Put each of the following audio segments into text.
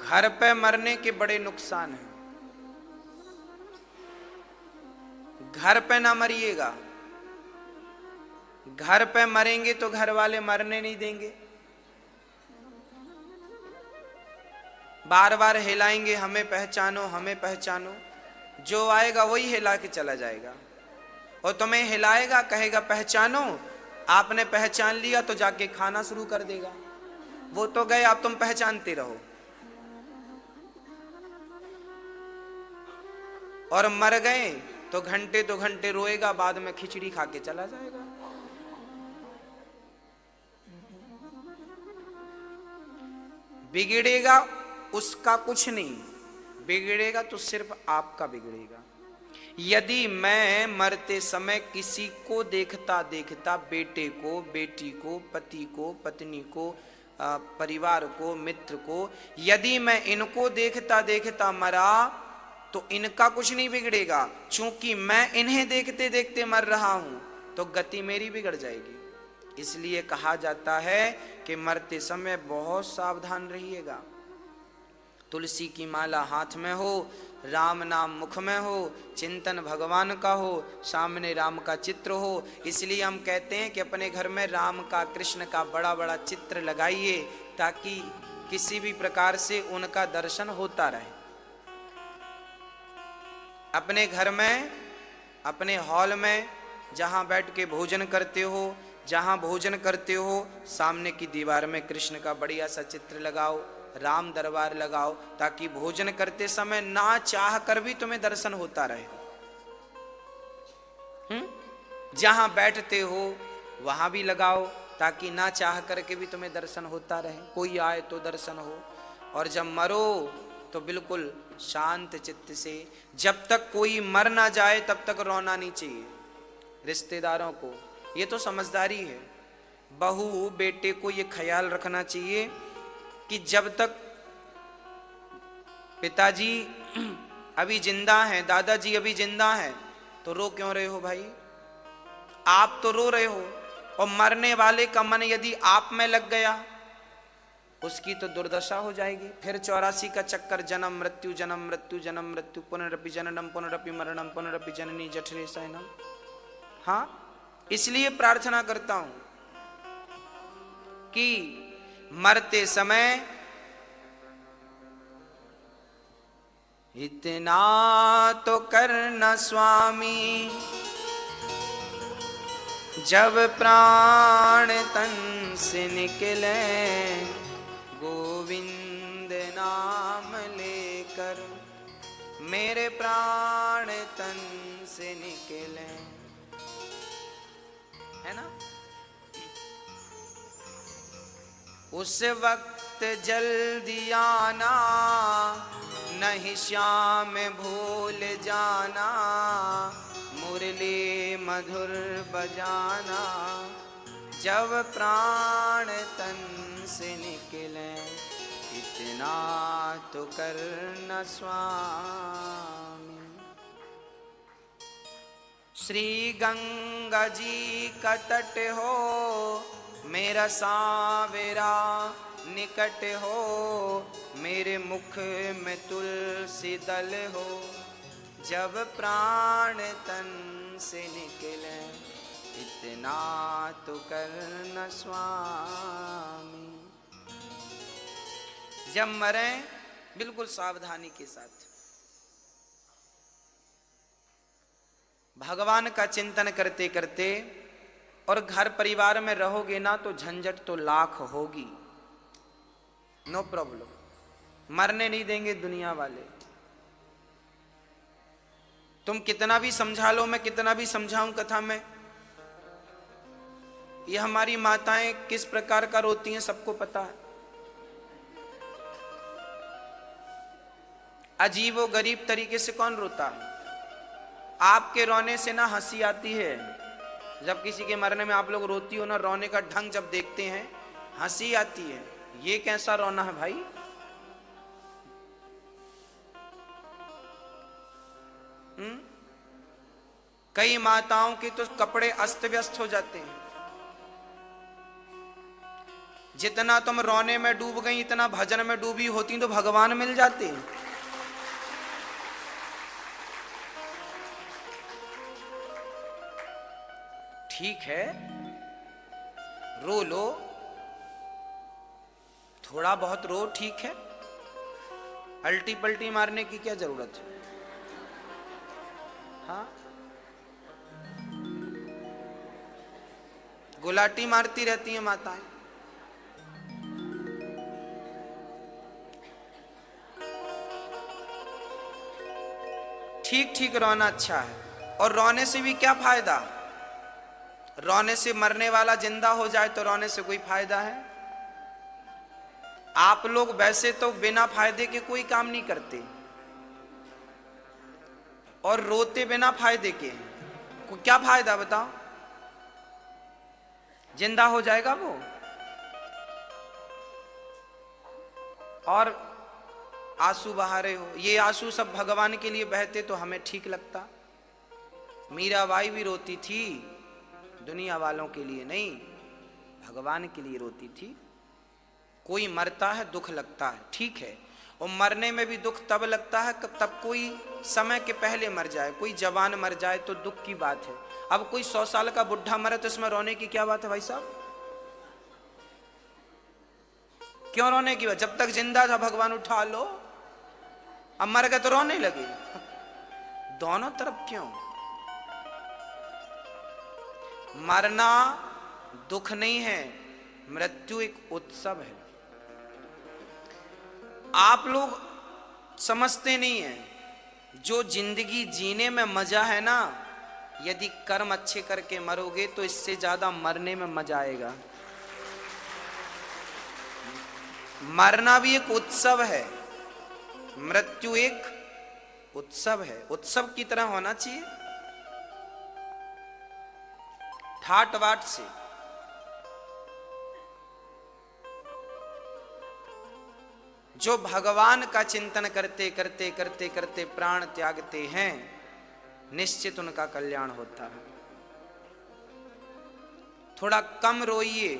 घर पे मरने के बड़े नुकसान हैं। घर पे ना मरिएगा, घर पे मरेंगे तो घर वाले मरने नहीं देंगे, बार बार हिलाएंगे, हमें पहचानो हमें पहचानो। जो आएगा वही हिला के चला जाएगा और तुम्हें हिलाएगा, कहेगा पहचानो, आपने पहचान लिया तो जाके खाना शुरू कर देगा। वो तो गए, आप तुम पहचानते रहो। और मर गए तो घंटे दो घंटे रोएगा, बाद में खिचड़ी खा के चला जाएगा। बिगड़ेगा उसका कुछ नहीं, बिगड़ेगा तो सिर्फ आपका बिगड़ेगा। यदि मैं मरते समय किसी को देखता देखता, बेटे को, बेटी को, पति को, पत्नी को, परिवार को, मित्र को, यदि मैं इनको देखता देखता मरा तो इनका कुछ नहीं बिगड़ेगा। चूंकि मैं इन्हें देखते देखते मर रहा हूं तो गति मेरी बिगड़ जाएगी। इसलिए कहा जाता है कि मरते समय बहुत सावधान रहिएगा। तुलसी की माला हाथ में हो, राम नाम मुख में हो, चिंतन भगवान का हो, सामने राम का चित्र हो। इसलिए हम कहते हैं कि अपने घर में राम का, कृष्ण का बड़ा बड़ा चित्र लगाइए, ताकि किसी भी प्रकार से उनका दर्शन होता रहे। अपने घर में, अपने हॉल में जहां बैठ के भोजन करते हो, जहां भोजन करते हो, सामने की दीवार में कृष्ण का बढ़िया सा चित्र लगाओ, राम दरबार लगाओ, ताकि भोजन करते समय ना चाह कर भी तुम्हें दर्शन होता रहे। जहां बैठते हो वहां भी लगाओ, ताकि ना चाह करके भी तुम्हें दर्शन होता रहे, कोई आए तो दर्शन हो। और जब मरो तो बिल्कुल शांत चित्त से, जब तक कोई मर ना जाए तब तक रोना नहीं चाहिए। रिश्तेदारों को, ये तो समझदारी है, बहू बेटे को ये ख्याल रखना चाहिए कि जब तक पिताजी अभी जिंदा हैं, दादाजी अभी जिंदा हैं, तो रो क्यों रहे हो भाई? आप तो रो रहे हो, और मरने वाले का मन यदि आप में लग गया, उसकी तो दुर्दशा हो जाएगी। फिर 84 का चक्कर, जन्म मृत्यु जन्म मृत्यु जन्म मृत्यु, पुनरपि जननम पुनरपि मरणम पुनरपि जननी जठरे शयनम। हाँ, इसलिए प्रार्थना करता हूं कि मरते समय इतना तो करना स्वामी, जब प्राण तन से निकले, गोविंद नाम लेकर मेरे प्राण तन से निकले, है ना। उस वक्त जल्दी आना, नहीं श्याम भूल जाना, मुरली मधुर बजाना, जब प्राण तन से निकले, इतना तो करना स्वामी। श्री गंगा जी का तट हो, मेरा सावेरा निकट हो, मेरे मुख में तुलसी दल हो, जब प्राण तन से निकले, इतना तो करना स्वामी। जब मरें बिल्कुल सावधानी के साथ, भगवान का चिंतन करते करते, और घर परिवार में रहोगे ना तो झंझट तो लाख होगी, नो प्रॉब्लम। मरने नहीं देंगे दुनिया वाले। तुम कितना भी समझा लो, मैं कितना भी समझाऊं कथा में, ये हमारी माताएं किस प्रकार का रोती हैं सबको पता है। अजीब व गरीब तरीके से कौन रोता है? आपके रोने से ना हंसी आती है, जब किसी के मरने में आप लोग रोती हो ना, रोने का ढंग जब देखते हैं हंसी आती है। ये कैसा रोना है भाई? कई माताओं के तो कपड़े अस्त व्यस्त हो जाते हैं। जितना तुम रोने में डूब गई इतना भजन में डूबी होती तो भगवान मिल जाते। ठीक है, रो लो, थोड़ा बहुत रो, ठीक है, अल्टी पल्टी मारने की क्या जरूरत है। हाँ, गुलाटी मारती रहती हैं माताएं। ठीक ठीक रोना अच्छा है, और रोने से भी क्या फायदा। रोने से मरने वाला जिंदा हो जाए तो रोने से कोई फायदा है। आप लोग वैसे तो बिना फायदे के कोई काम नहीं करते, और रोते बिना फायदे के को क्या फायदा बताओ। जिंदा हो जाएगा वो, और आंसू बहा रहे हो। ये आंसू सब भगवान के लिए बहते तो हमें ठीक लगता। मीराबाई भी रोती थी, दुनिया वालों के लिए नहीं, भगवान के लिए रोती थी। कोई मरता है दुख लगता है, ठीक है, और मरने में भी दुख तब लगता है तब कोई समय के पहले मर जाए, कोई जवान मर जाए तो दुख की बात है। अब कोई 100 साल का बुढ़ा मरे तो इसमें रोने की क्या बात है भाई साहब। क्यों रोने की बात, जब तक जिंदा था भगवान उठा लो, अब मर गए तो रोने लगे। दोनों तरफ क्यों। मरना दुख नहीं है, मृत्यु एक उत्सव है। आप लोग समझते नहीं हैं, जो जिंदगी जीने में मजा है ना, यदि कर्म अच्छे करके मरोगे तो इससे ज्यादा मरने में मजा आएगा। मरना भी एक उत्सव है, मृत्यु एक उत्सव है। उत्सव की तरह होना चाहिए, ठाट वाट से। जो भगवान का चिंतन करते करते करते करते प्राण त्यागते हैं, निश्चित उनका कल्याण होता है। थोड़ा कम रोइए।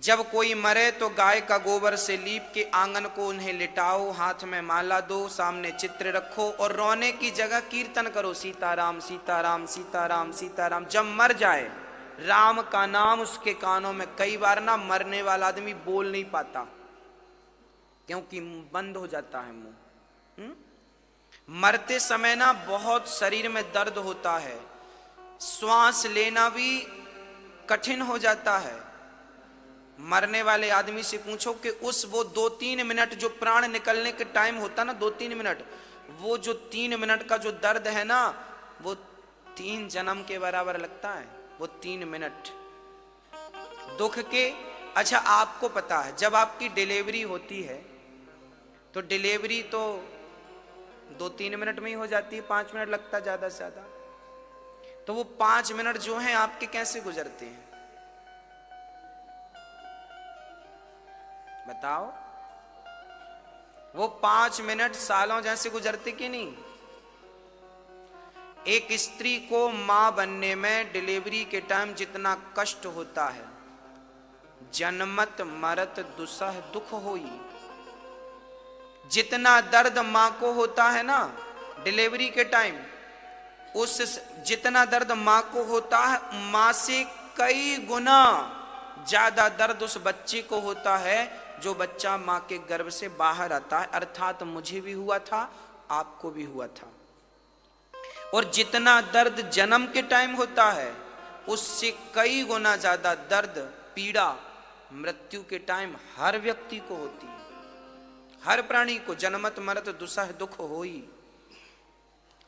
जब कोई मरे तो गाय का गोबर से लीप के आंगन को उन्हें लिटाओ, हाथ में माला दो, सामने चित्र रखो, और रोने की जगह कीर्तन करो, सीताराम सीताराम सीताराम सीताराम। जब मर जाए, राम का नाम उसके कानों में। कई बार ना मरने वाला आदमी बोल नहीं पाता, क्योंकि बंद हो जाता है मुंह। मरते समय ना बहुत शरीर में दर्द होता है, श्वास लेना भी कठिन हो जाता है। मरने वाले आदमी से पूछो कि उस वो 2-3 मिनट जो प्राण निकलने के टाइम होता ना, 2-3 मिनट, वो जो 3 मिनट का जो दर्द है ना, वो 3 जन्म के बराबर लगता है। वो 3 मिनट दुख के। अच्छा, आपको पता है जब आपकी डिलीवरी होती है तो डिलीवरी तो 2-3 मिनट में ही हो जाती है, 5 मिनट लगता है ज्यादा से ज्यादा। तो वो 5 मिनट जो हैं आपके कैसे गुजरते हैं बताओ। वो 5 मिनट सालों जैसे गुजरते कि नहीं। एक स्त्री को मां बनने में डिलीवरी के टाइम जितना कष्ट होता है, जन्मत मरत दुसह दुख होई। जितना दर्द मां को होता है ना डिलीवरी के टाइम, उस जितना दर्द मां को होता है, मां से कई गुना ज्यादा दर्द उस बच्चे को होता है जो बच्चा मां के गर्भ से बाहर आता है। अर्थात मुझे भी हुआ था, आपको भी हुआ था। और जितना दर्द जन्म के टाइम होता है, उससे कई गुना ज्यादा दर्द पीड़ा मृत्यु के टाइम हर व्यक्ति को होती है। हर प्राणी को जन्मत मरत दुसह दुख होई।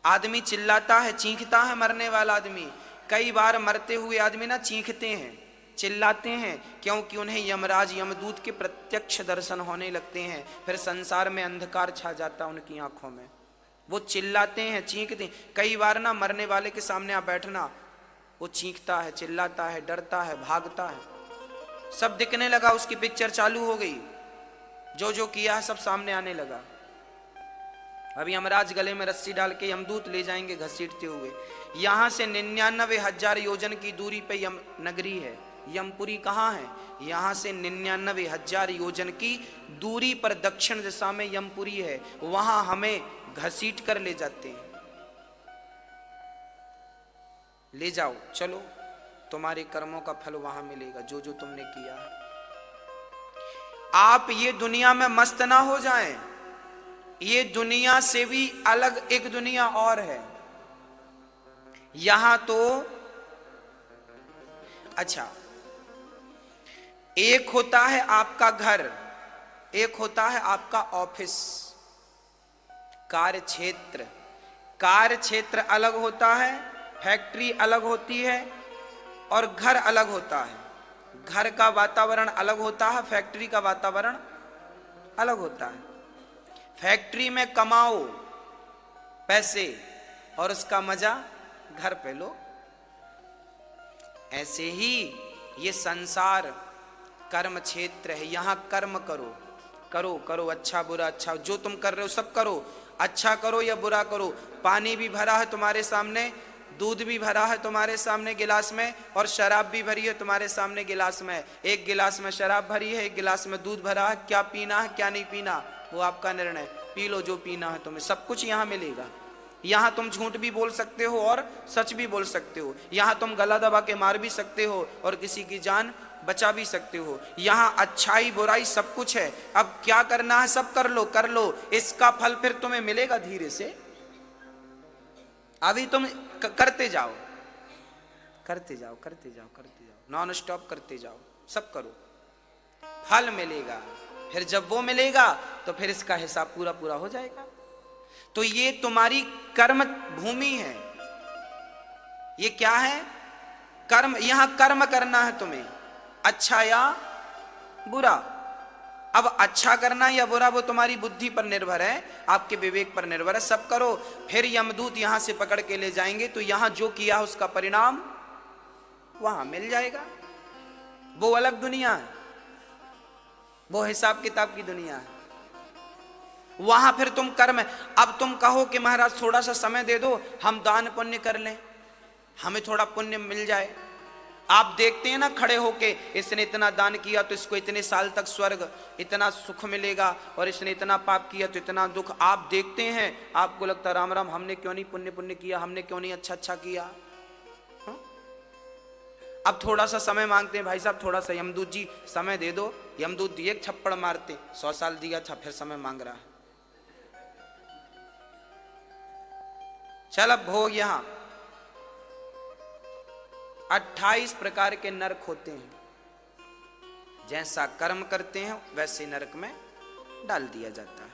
आदमी चिल्लाता है, चीखता है। मरने वाला आदमी, कई बार मरते हुए आदमी ना चीखते हैं, चिल्लाते हैं, क्योंकि उन्हें यमराज यमदूत के प्रत्यक्ष दर्शन होने लगते हैं। फिर संसार में अंधकार छा जाता उनकी आंखों में। वो चिल्लाते हैं, चीखते हैं। कई बार ना मरने वाले के सामने आप बैठना, वो चीखता है, चिल्लाता है, डरता है, भागता है। सब दिखने लगा, उसकी पिक्चर चालू हो गई, जो जो किया है सब सामने आने लगा। अभी यमराज गले में रस्सी डाल के यमदूत ले जाएंगे घसीटते हुए। यहां से 99,000 योजन की दूरी पे यम नगरी है, यमपुरी कहाँ है? यहां से 99,000 योजन की दूरी पर दक्षिण दिशा में यमपुरी है। वहां हमें घसीट कर ले जाते हैं। ले जाओ, चलो, तुम्हारे कर्मों का फल वहां मिलेगा, जो जो तुमने किया। आप ये दुनिया में मस्त ना हो जाएं। ये दुनिया से भी अलग एक दुनिया और है। यहां तो अच्छा, एक होता है आपका घर, एक होता है आपका ऑफिस, कार्य क्षेत्र। कार्य क्षेत्र अलग होता है, फैक्ट्री अलग होती है, और घर अलग होता है। घर का वातावरण अलग होता है, फैक्ट्री का वातावरण अलग होता है। फैक्ट्री में कमाओ पैसे और उसका मजा घर पे लो। ऐसे ही ये संसार कर्म क्षेत्र है। यहां कर्म करो, करो करो, अच्छा बुरा, अच्छा जो तुम कर रहे हो सब करो, अच्छा करो या बुरा करो। पानी भी भरा है तुम्हारे सामने, दूध भी भरा है तुम्हारे सामने गिलास में, और शराब भी भरी है तुम्हारे सामने गिलास में। एक गिलास में शराब भरी है, एक गिलास में दूध भरा है। क्या पीना है क्या नहीं पीना वो आपका निर्णय। पी लो जो पीना है तुम्हें, सब कुछ यहां मिलेगा। यहां तुम झूठ भी बोल सकते हो और सच भी बोल सकते हो। यहां तुम गला दबा के मार भी सकते हो और किसी की जान बचा भी सकते हो। यहां अच्छाई बुराई सब कुछ है। अब क्या करना है सब कर लो, कर लो। इसका फल फिर तुम्हें मिलेगा धीरे से। अभी तुम करते जाओ, करते जाओ, करते जाओ, करते जाओ, नॉन स्टॉप करते जाओ, सब करो, फल मिलेगा। फिर जब वो मिलेगा तो फिर इसका हिसाब पूरा पूरा हो जाएगा। तो ये तुम्हारी कर्म भूमि है। ये क्या है? कर्म। यहां कर्म करना है तुम्हें, अच्छा या बुरा। अब अच्छा करना या बुरा वो तुम्हारी बुद्धि पर निर्भर है, आपके विवेक पर निर्भर है। सब करो, फिर यमदूत यहां से पकड़ के ले जाएंगे, तो यहां जो किया उसका परिणाम वहां मिल जाएगा। वो अलग दुनिया है, वो हिसाब किताब की दुनिया है। वहां फिर तुम कर्म है। अब तुम कहो कि महाराज थोड़ा सा समय दे दो, हम दान पुण्य कर लें, हमें थोड़ा पुण्य मिल जाए। आप देखते हैं ना खड़े होके, इसने इतना दान किया तो इसको इतने साल तक स्वर्ग, इतना सुख मिलेगा, और इसने इतना पाप किया तो इतना दुख। आप देखते हैं, आपको लगता राम राम, हमने क्यों नहीं पुण्य पुण्य किया, हमने क्यों नहीं अच्छा अच्छा किया। हा? अब थोड़ा सा समय मांगते हैं, भाई साहब थोड़ा सा, यमदूत जी समय दे दो। यमदूत दिए थप्पड़ मारते, 100 साल दिया था फिर समय मांग रहा है। चल अब भोग। यहां 28 प्रकार के नरक होते हैं। जैसा कर्म करते हैं वैसे नरक में डाल दिया जाता है।